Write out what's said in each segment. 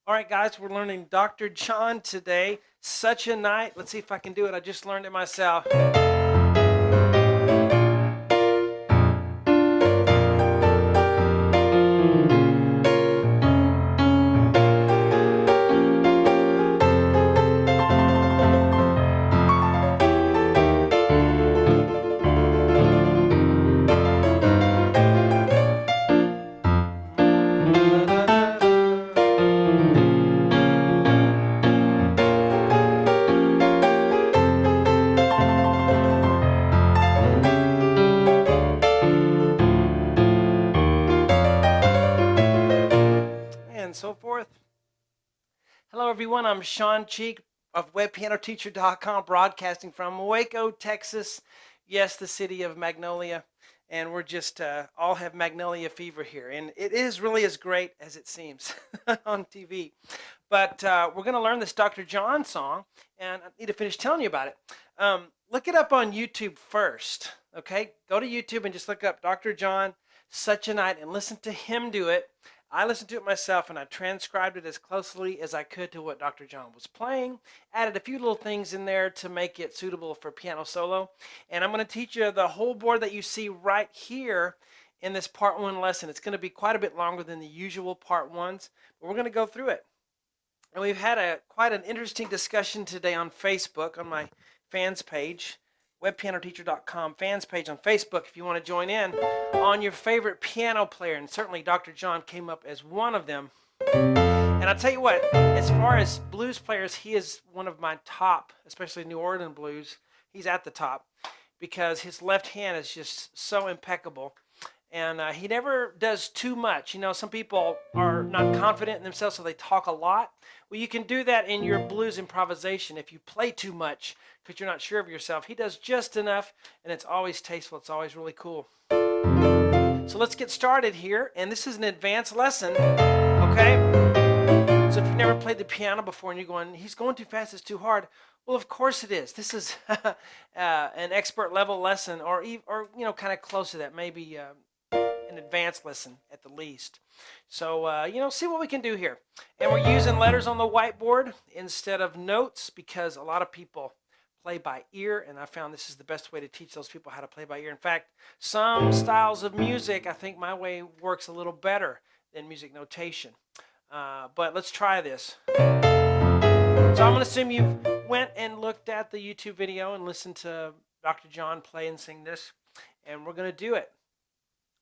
All right, guys, we're learning Dr. John today. Such a night. Let's see if I can do it. I just learned it myself. And so forth. Hello, everyone. I'm Shawn of WebPianoTeacher.com, broadcasting from Waco, Texas. Yes, the city of Magnolia. And we're just all have Magnolia fever here. And it is really as great as it seems on TV. But we're going to learn this Dr. John song, and I need to finish telling you about it. Look it up on YouTube first, okay? Go to YouTube and just look up Dr. John, Such a Night, and listen to him do it. I listened to it myself, and I transcribed it as closely as I could to what Dr. John was playing, added a few little things in there to make it suitable for piano solo, and I'm going to teach you the whole board that you see right here in this part one lesson. It's going to be quite a bit longer than the usual part ones, but we're going to go through it. And we've had quite an interesting discussion today on Facebook, on my fans page, webpianoteacher.com fans page on Facebook, if you want to join in, on your favorite piano player. And certainly Dr. John came up as one of them. And I'll tell you what, as far as blues players, he is one of my top, especially New Orleans blues. He's at the top because his left hand is just so impeccable. And he never does too much. You know, some people are not confident in themselves, so they talk a lot. Well, you can do that in your blues improvisation if you play too much because you're not sure of yourself. He does just enough, and it's always tasteful. It's always really cool. So let's get started here. And this is an advanced lesson, okay? So if you've never played the piano before and you're going, he's going too fast, it's too hard. Well, of course it is. This is an expert level lesson, or you know, kind of close to that, maybe an advanced lesson at the least. So, you know, see what we can do here. And we're using letters on the whiteboard instead of notes because a lot of people play by ear, and I found this is the best way to teach those people how to play by ear. In fact, some styles of music, I think my way works a little better than music notation. But let's try this. So I'm going to assume you've went and looked at the YouTube video and listened to Dr. John play and sing this, and we're going to do it.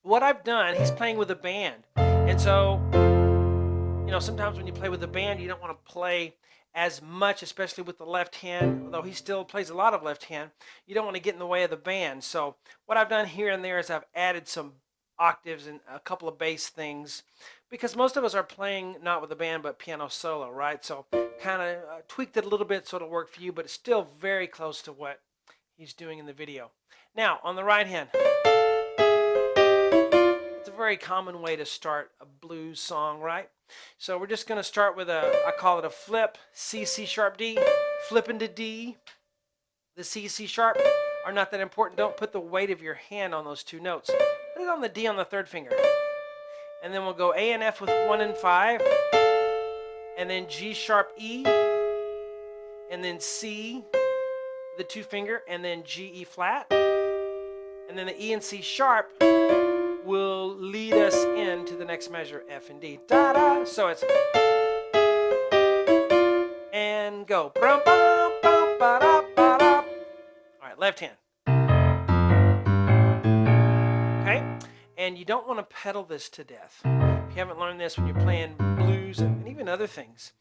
What I've done, he's playing with a band. And so, you know, sometimes when you play with a band, you don't want to play as much, especially with the left hand, although he still plays a lot of left hand. You don't want to get in the way of the band. So what I've done here and there is I've added some octaves and a couple of bass things because most of us are playing not with a band but piano solo, right? So kind of tweaked it a little bit so it'll work for you, but it's still very close to what he's doing in the video. Now, on the right hand, it's a very common way to start a blues song, right? So we're just going to start with I call it a flip, C, C sharp, D, flip into D. The C, C sharp are not that important. Don't put the weight of your hand on those two notes. Put it on the D on the third finger. And then we'll go A and F with 1 and 5. And then G sharp, E. And then C, the two finger. And then G, E flat. And then the E and C sharp will lead us into the next measure, F and D. Da-da. So it's and go. All right, left hand. Okay? And you don't want to pedal this to death. If you haven't learned this when you're playing blues and even other things,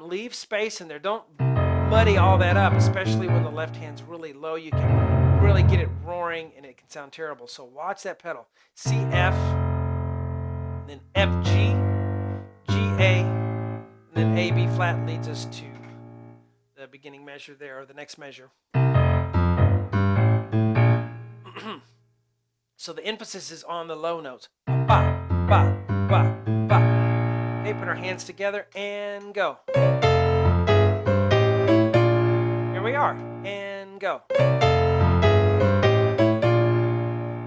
leave space in there. Don't muddy all that up, especially when the left hand's really low. You can really get it roaring and it can sound terrible. So watch that pedal. C, F, then F, G, G, A, and then A, B flat leads us to the beginning measure there, or the next measure. So the emphasis is on the low notes. Ba, ba, ba, ba. Okay, put our hands together and go. Here we are, and go.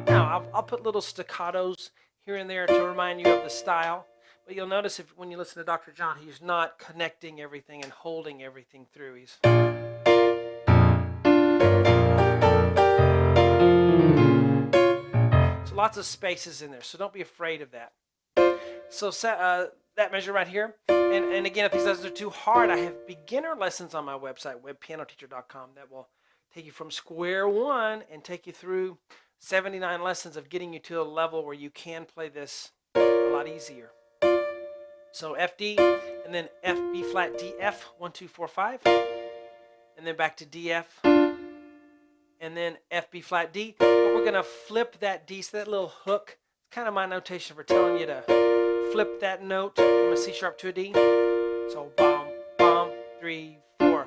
Now, I'll put little staccatos here and there to remind you of the style. But you'll notice when you listen to Dr. John, he's not connecting everything and holding everything through. So lots of spaces in there, so don't be afraid of that. So that measure right here, and again, if these lessons are too hard, I have beginner lessons on my website, webpianoteacher.com, that will take you from square one and take you through 79 lessons of getting you to a level where you can play this a lot easier. So F D, and then F B flat D F, 1 2 4 5, and then back to D F, and then F B flat D. But we're gonna flip that D, so that little hook. It's kind of my notation for telling you to flip that note from a C sharp to a D. So bum bum 3 4.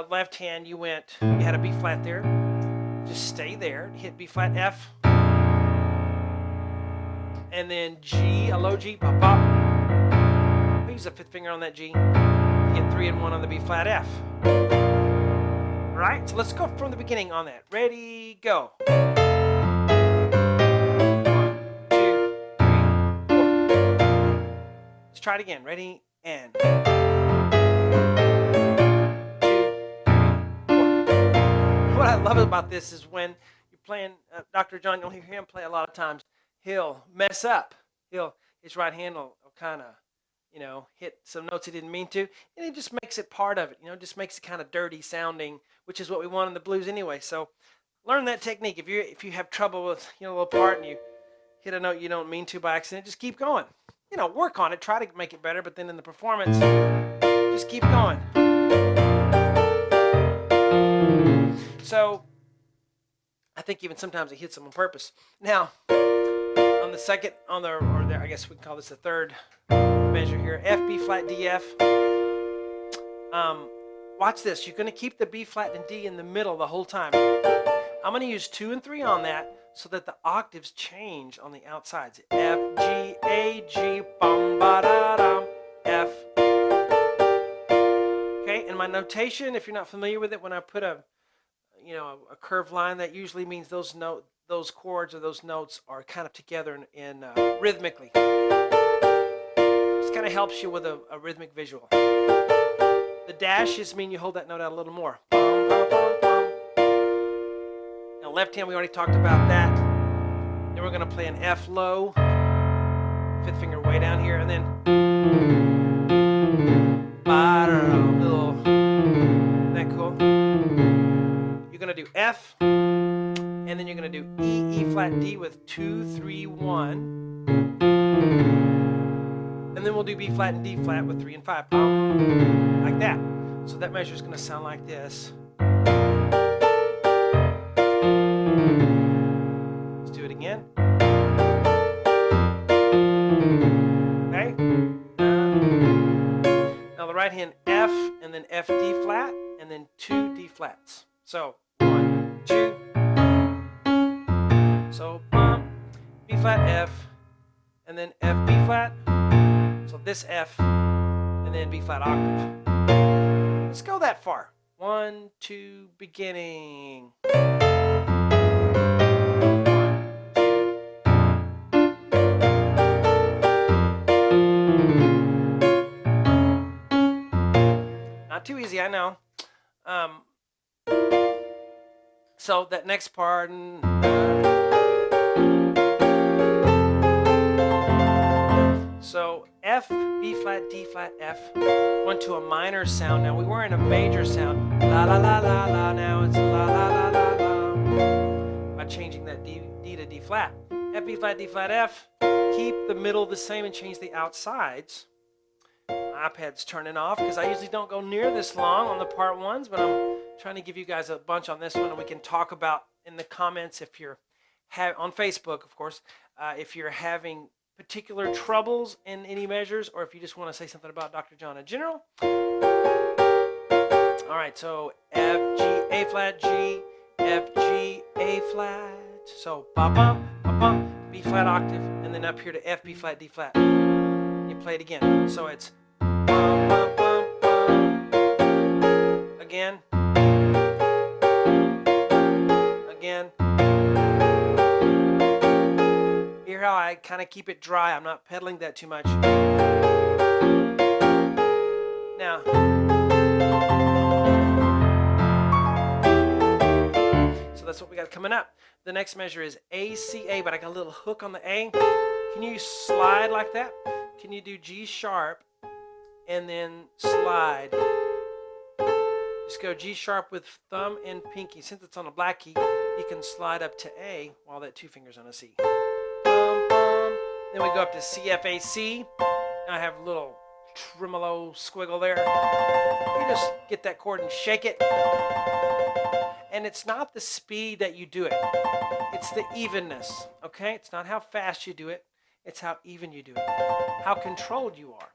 Left hand, you had a B flat there. Just stay there. Hit B flat F, and then G, a low G, pop pop. I use the fifth finger on that G. Hit 3 and 1 on the B flat F. All right, so let's go from the beginning on that. Ready, go. 1 2 3 4. Let's try it again. Ready, and 2 3 4. What I love about this is when you're playing Dr. John, you'll hear him play a lot of times. He'll mess up. His right hand will kind of, hit some notes he didn't mean to, and it just makes it part of it. Just makes it kind of dirty sounding, which is what we want in the blues anyway. So learn that technique. If you have trouble with a little part and you hit a note you don't mean to by accident, just keep going. Work on it. Try to make it better, but then in the performance, just keep going. So I think even sometimes it hits them on purpose. Now, on the second, I guess we can call this the third measure here, F, B flat, D, F. Watch this. You're going to keep the B flat and D in the middle the whole time. I'm going to use 2 and 3 on that so that the octaves change on the outsides. F, G, A, G, bum, ba, da, dum, F. Okay, and my notation, if you're not familiar with it, when I put a curved line, that usually means those chords or those notes are kind of together in rhythmically. This kind of helps you with a rhythmic visual. The dashes mean you hold that note out a little more. Bum, bum, bum, bum. Now left hand, we already talked about that. Then we're going to play an F low, fifth finger way down here, and then little. Isn't that cool? You're going to do F, and then you're going to do E, E flat, D with 2 3 1. And then we'll do B flat and D flat with 3 and 5. Like that. So that measure is going to sound like this. Let's do it again. Okay. Now the right hand F, and then F, D flat, and then 2 D flats. So 1 2. So B flat F, and then F B flat. So this F, and then B flat octave. Let's go that far. 1 2, beginning. 1 2. Not too easy, I know. So that next part. So F, B flat, D flat, F. Went to a minor sound. Now we were in a major sound. La la la la la. Now it's la la la la la. By changing that D to D flat. F, B flat, D flat, F. Keep the middle the same and change the outsides. My iPad's turning off because I usually don't go near this long on the part ones, but I'm trying to give you guys a bunch on this one, and we can talk about in the comments if you're on Facebook, of course, if you're having particular troubles in any measures, or if you just want to say something about Dr. John in general. All right, so F, G, A flat, G, F, G, A flat. So ba bum, ba bum, B flat octave, and then up here to F, B flat, D flat. You play it again. So it's bum, bum, bum, bum. Again. Again. hear how I kind of keep it dry? I'm not pedaling that too much. Now, so that's what we got coming up. The next measure is ACA, but I got a little hook on the A. Can you slide like that? Can you do G sharp and then slide? Just go G sharp with thumb and pinky. Since it's on a black key, you can slide up to A while that 2 fingers on a C. Bum, bum. Then we go up to CFAC. I have a little tremolo squiggle there. You just get that chord and shake it. And it's not the speed that you do it. It's the evenness, okay? It's not how fast you do it. It's how even you do it. How controlled you are.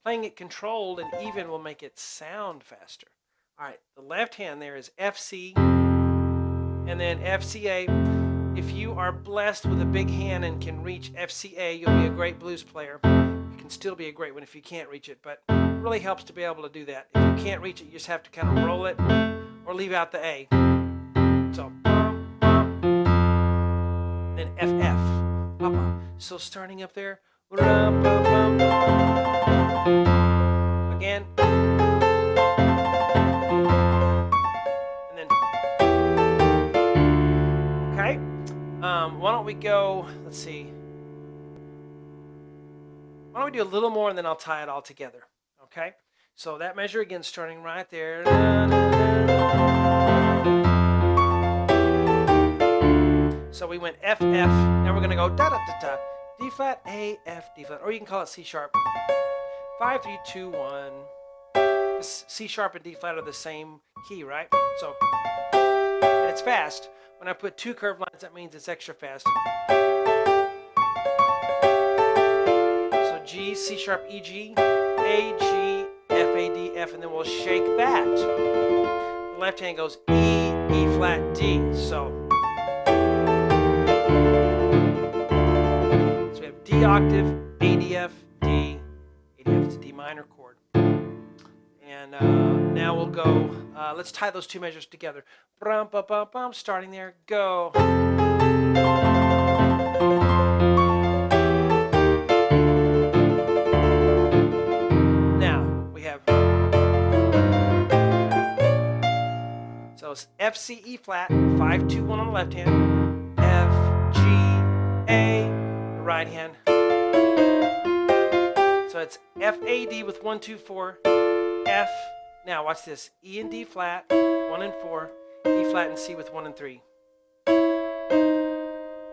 Playing it controlled and even will make it sound faster. All right, the left hand there is FC and then FCA. If you are blessed with a big hand and can reach FCA, you'll be a great blues player. You can still be a great one if you can't reach it, but it really helps to be able to do that. If you can't reach it, you just have to kind of roll it or leave out the A. So, then FF. So starting up there, again, and then, okay, why don't we go, let's see, why don't we do a little more and then I'll tie it all together, okay? So that measure again, starting right there. So we went F, F, now we're gonna go da da da da, D flat, A, F, D flat, or you can call it C sharp. 5, 3, 2, 1. C sharp and D flat are the same key, right? So, and it's fast. When I put 2 curved lines, that means it's extra fast. So G, C sharp, E, G, A, G, F, A, D, F, and then we'll shake that. The left hand goes E, E flat, D. So we have D octave, ADF, D. ADF is a D minor chord. And now we'll go, let's tie those 2 measures together. Brum, bum, bum, bum, starting there, go. Now we have, so it's F, C, E flat, 5, 2, 1 on the left hand, F, G, A, the right hand. So it's F, A, D with 1, 2, 4, F. Now watch this, E and D flat, 1 and 4, E flat and C with 1 and 3.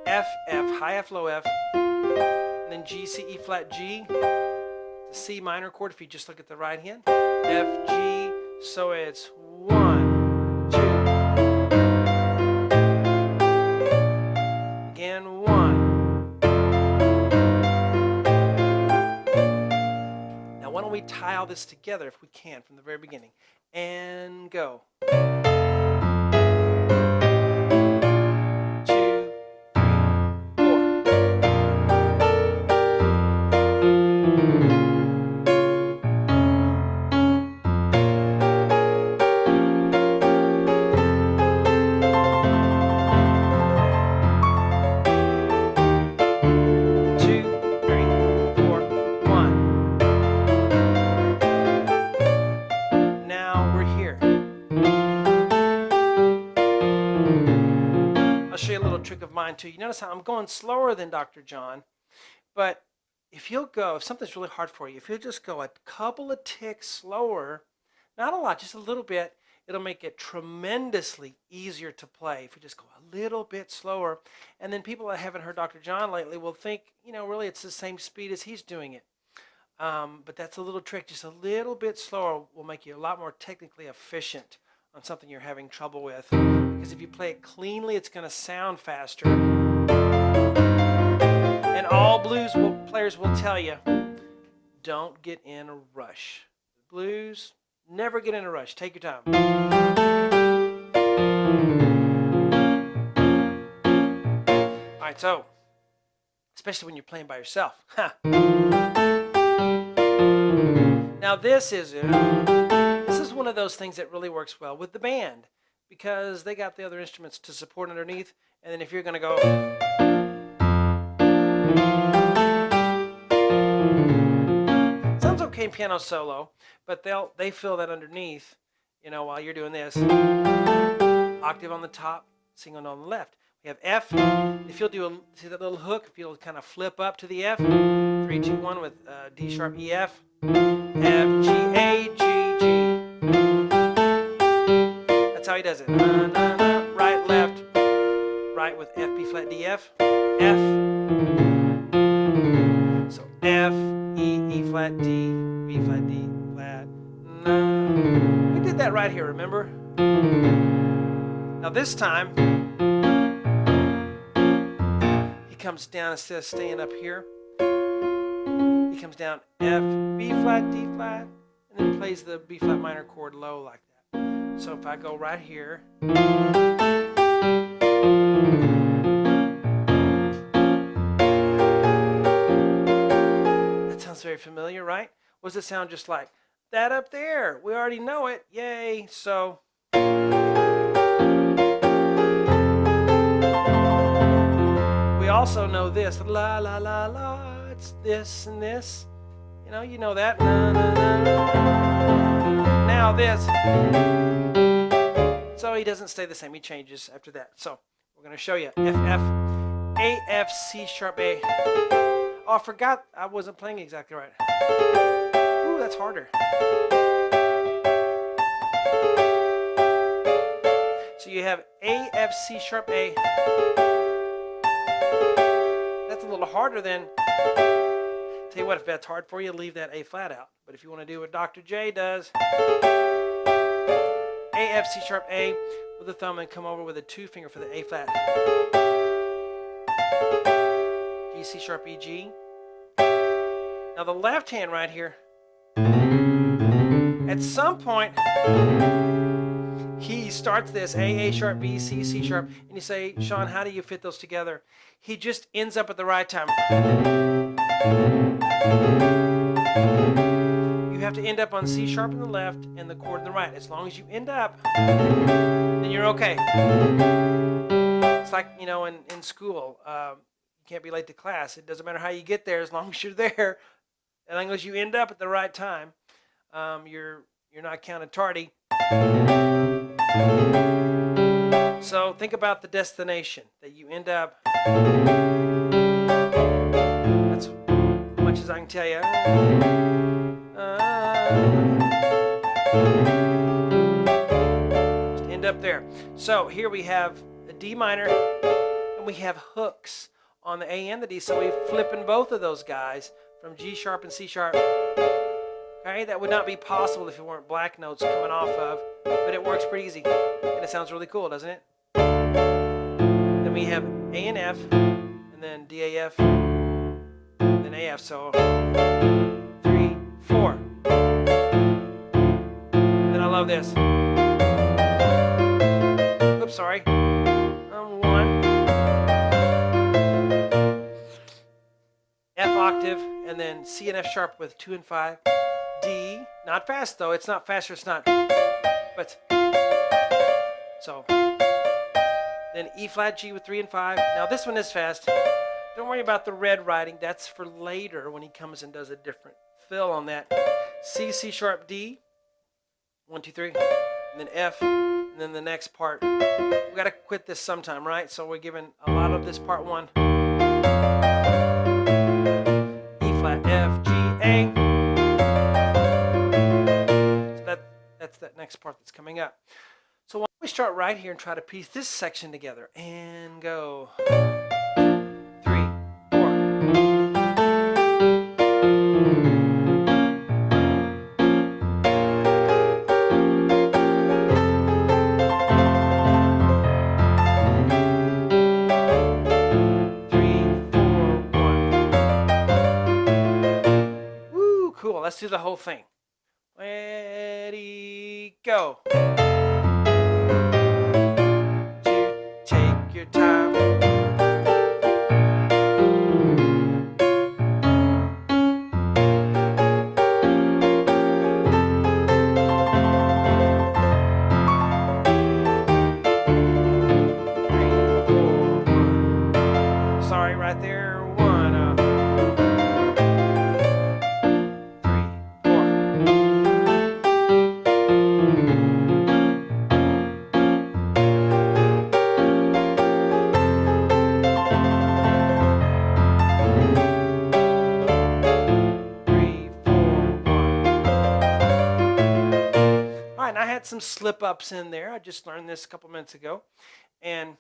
F, F, high F, low F, and then G, C, E flat, G, the C minor chord if you just look at the right hand, F, G, so it's 1, 2, again 1. Now why don't we tie all this together if we can from the very beginning, and go. 2, 3, 4. Trick of mine too. You notice how I'm going slower than Dr. John, but if something's really hard for you, if you'll just go a couple of ticks slower, not a lot, just a little bit, it'll make it tremendously easier to play if you just go a little bit slower. And then people that haven't heard Dr. John lately will think, really it's the same speed as he's doing it. But that's a little trick. Just a little bit slower will make you a lot more technically efficient on something you're having trouble with. Because if you play it cleanly, it's going to sound faster. And all blues players will tell you, don't get in a rush. Blues, never get in a rush. Take your time. All right, so, especially when you're playing by yourself. Now this is one of those things that really works well with the band, because they got the other instruments to support underneath. And then if you're going to go, okay piano solo, but they fill that underneath, you know, while you're doing this. Octave on the top, sing on the left. We have F. If you'll do see that little hook, if you'll kind of flip up to the F, 3, 2, 1 with D sharp, E, F, F, G, A, G, G. That's how he does it. Na, na, na. Right, left, right with F, B flat, D, F, F. So F, E, E flat, D, B flat, D flat. Na. We did that right here, remember? Now this time, he comes down instead of staying up here. He comes down F, B flat, D flat, and then plays the B flat minor chord low like that. So if I go right here, that sounds very familiar, right? What does it sound just like? That up there. We already know it. Yay. So we also know this. La, la, la, la. It's this and this. You know that. Na, na, na. Now this. So he doesn't stay the same. He changes after that. So we're going to show you. F, F, A, F, C sharp, A. Oh, I forgot I wasn't playing exactly right. Ooh, that's harder. So you have A, F, C sharp, A. That's a little harder than, tell you what, if that's hard for you, leave that A flat out. But if you want to do what Dr. J does, A, F, C sharp, A with the thumb and come over with a 2 finger for the A flat. G, C sharp, E, G. Now the left hand right here, at some point, he starts this A sharp, B, C, C sharp, and you say, Shawn, how do you fit those together? He just ends up at the right time. You have to end up on C sharp on the left and the chord on the right. As long as you end up, then you're okay. It's like, in school, you can't be late to class. It doesn't matter how you get there as long as you're there. As long as you end up at the right time, you're not counted tardy. So think about the destination, that you end up. That's as much as I can tell you. Just end up there. So here we have a D minor, and we have hooks on the A and the D. So we're flipping both of those guys from G sharp and C sharp. Okay, that would not be possible if it weren't black notes coming off of, but it works pretty easy, and it sounds really cool, doesn't it? Then we have A and F, and then D, A, F, then A, F, so 3, 4. Then I love this. Oops, sorry. 1. F octave, and then C and F sharp with 2 and 5. D, not fast though, it's not faster, it's not, but, so, then E flat G with 3 and 5. Now this one is fast. Don't worry about the red writing, that's for later when he comes and does a different fill on that. C, C sharp, D, 1, 2, 3, and then F, and then the next part. We gotta quit this sometime, right? So we're giving a lot of this part 1. E flat, F, G, A. That's that next part that's coming up. So why don't we start right here and try to piece this section together and go 3, 4. 3, 4, 1. Woo, cool. Let's do the whole thing. Ready, go. Take your time. Sorry, right there. 1, 3, 4. add some slip-ups in there. I just learned this a couple minutes ago. And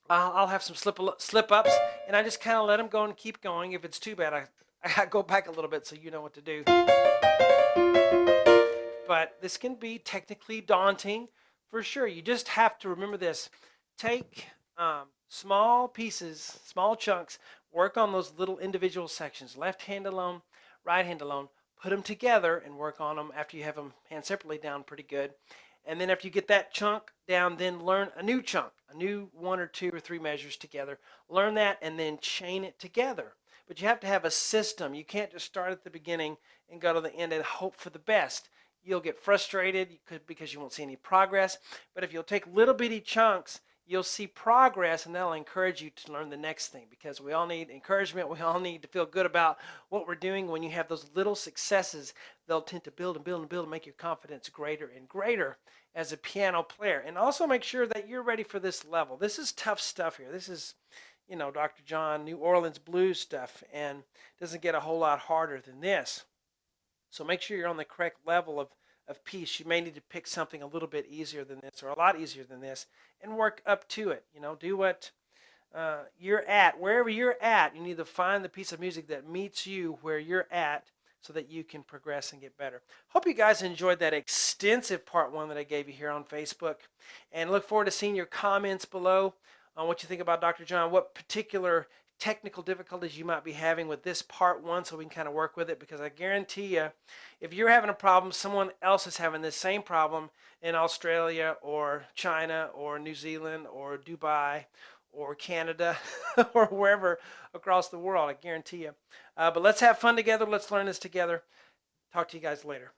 I'll have some slip-ups, and I just kind of let them go and keep going. If it's too bad, I go back a little bit so you know what to do. But this can be technically daunting for sure. You just have to remember this. Take small pieces, small chunks, work on those little individual sections, left hand alone, right hand alone, put them together and work on them after you have them hand separately down pretty good. And then after you get that chunk down, then learn a new chunk, a new 1 or 2 or 3 measures together. Learn that and then chain it together. But you have to have a system. You can't just start at the beginning and go to the end and hope for the best. You'll get frustrated because you won't see any progress. But if you'll take little bitty chunks, you'll see progress, and that'll encourage you to learn the next thing, because we all need encouragement. We all need to feel good about what we're doing. When you have those little successes, they'll tend to build and build and build and make your confidence greater and greater as a piano player. And also make sure that you're ready for this level. This is tough stuff here. This is, Dr. John, New Orleans blues stuff, and doesn't get a whole lot harder than this. So make sure you're on the correct level of piece. You may need to pick something a little bit easier than this, or a lot easier than this, and work up to it. Do what you're at. Wherever you're at, you need to find the piece of music that meets you where you're at so that you can progress and get better. Hope you guys enjoyed that extensive part 1 that I gave you here on Facebook, and look forward to seeing your comments below on what you think about Dr. John, what particular technical difficulties you might be having with this part 1, so we can kind of work with it, because I guarantee you, if you're having a problem, someone else is having this same problem in Australia or China or New Zealand or Dubai or Canada or wherever across the world. I guarantee you. But let's have fun together. Let's learn this together. Talk to you guys later.